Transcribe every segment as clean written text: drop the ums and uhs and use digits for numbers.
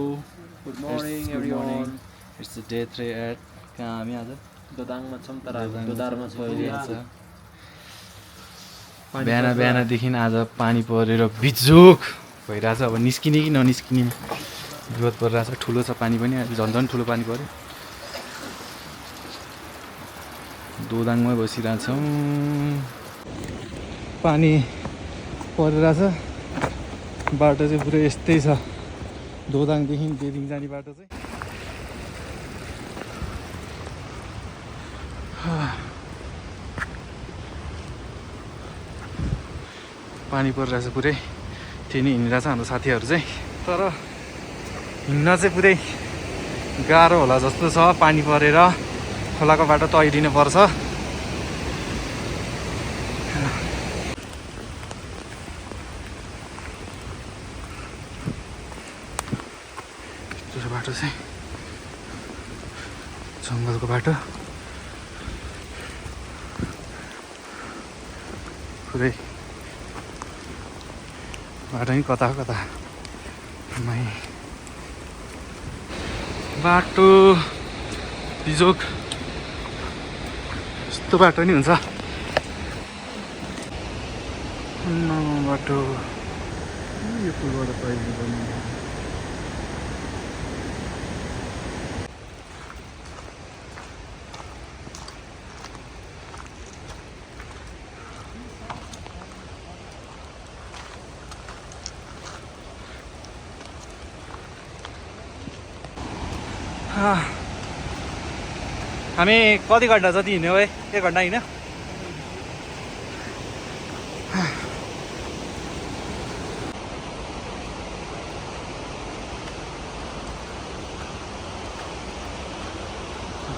Good morning everyone. It's the day 3 at कहाँ हामी आज दोदाङमा छौँ तर हामी दोदारमा छौँ अहिले। बिहानदेखि आज पानी परेर बिजोक भइरहेछ। अब निस्किने कि ननिस्किने विरोध परिरहेछ। ठुलो छ पानी पनि, झन् ठुलो पानी पर्यो। दोदाङमै बसिरहेछौँ। पानी परिरहेछ। बाटो चाहिँ पुरै यस्तै छ। दोदाङदेखि बेदिङ जाने बाटो चाहिँ पानी परिरहेछ पुरै। त्यही नै हिँडिरहेछ हाम्रो साथीहरू चाहिँ। तर हिँड्न चाहिँ पुरै गाह्रो होला जस्तो छ। पानी परेर खोलाको बाटो तैरिनु पर्छ। त्यो बाटो चाहिँ जङ्गलको बाटो पुरै बाटो नि कता कता बाटो बिजोक यस्तो बाटो नि हुन्छ। बाटो यो पुलबाट पहिरो पर्ने। हामी कति घन्टा जति हिँड्यौँ है? 1 घन्टा हिँड्यो।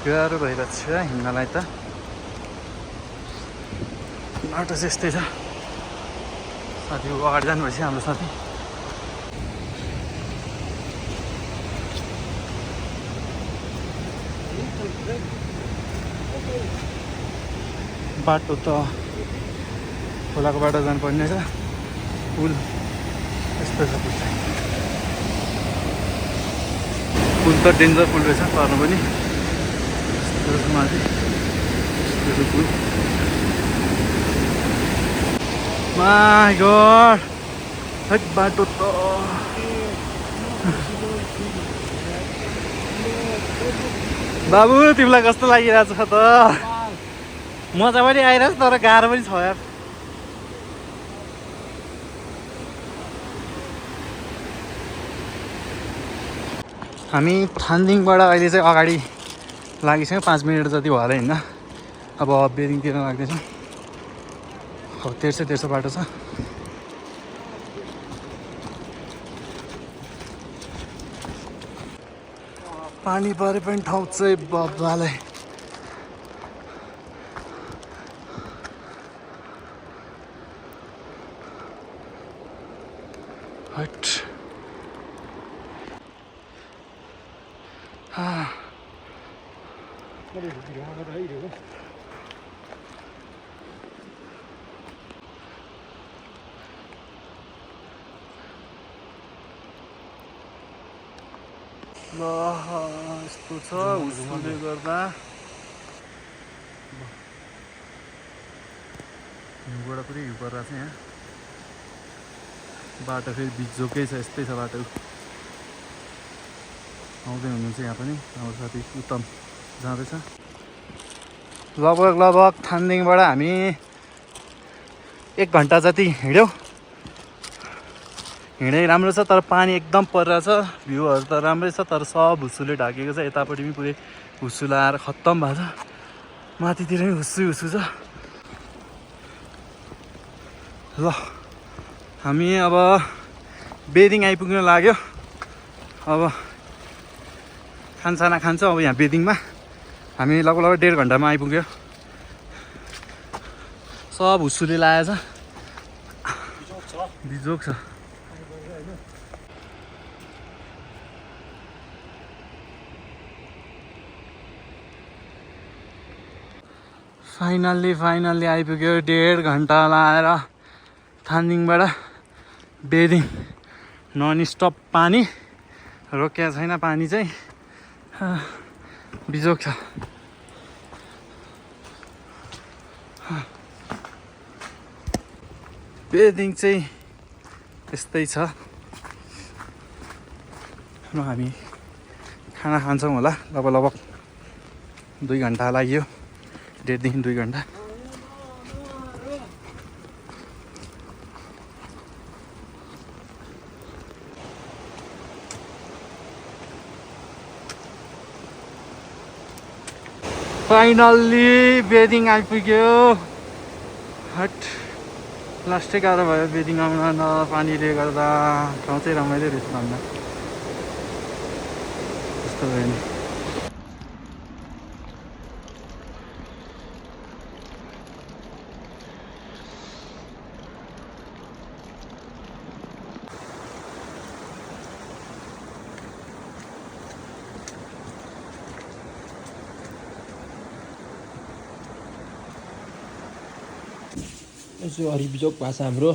गाह्रो भइरहेको छ हिँड्नलाई त। बाटो चाहिँ यस्तै छ। साथी अगाडि जानुभएछ हाम्रो साथी। बाटो त खोलाको बाटो जानुपर्ने छ। पुल यस्तो छ। पुल त डेन्जर पुल रहेछ तर्नु पनि। माथि पुल। माई गॉड बाटो त बाबु तिमीलाई कस्तो लागिरहेको छ त? मजा पनि आइरहेछ तर गाह्रो पनि छ यार। हामी थानदिङबाट अहिले चाहिँ अगाडि लागिसक्यो। 5 मिनट जति भएर हिँड्न। अब बेदिङतिर लाग्दैछौँ। अब तेर्सो बाटो छ। पानी परे पनि ठाउँ चाहिँ बब्बालाई। हट ल यस्तो छ उसले गर्दा हिउँबाट पुरै हिउँ परिरहेको छ। यहाँ बाटो फेरि बिजोकै छ। यस्तै छ बाटो। आउँदै हुनुहुन्छ यहाँ पनि हाम्रो साथी उत्तम जाँदैछ। लगभग थानदिङबाट हामी 1 घन्टा जति हिँड्यौँ। हिँडाइ राम्रो छ तर पानी एकदम परिरहेछ। भ्यूहरू त राम्रै छ तर सब हुस्सुले ढाकेको छ। यतापट्टि पनि पुरै हुस्सु लाएर खत्तम भएको छ। माथितिर पनि हुस्सु छ। ल हामी अब बेदिङ आइपुग्न लाग्यो। अब खानसाना खान्छौँ। अब यहाँ बेदिङमा हामी लगभग 1.5 घन्टामा आइपुग्यो। सब हुस्सुले लागेछ। बिजोक छ। फाइनल्ली आइपुग्यो। 1.5 घन्टा लाएर थानदिङबाट बेदिङ नन स्टप पानी। रोकिया छैन पानी चाहिँ बिजोक छ बेदिङ चाहिँ यस्तै छ र हामी खाना खान्छौँ होला लगभग 2 घन्टा लाग्यो 1.5 देखि 2 घन्टा फाइनल्ली बेदिङ आइपुग्यो हट लास्टै गाह्रो भयो बेदिङ आउन न पानीले गर्दा ठाउँ चाहिँ रमाइलो रहेछ भन्न त्यस्तो भयो नि यसो हरिबिजोक भाषा हाम्रो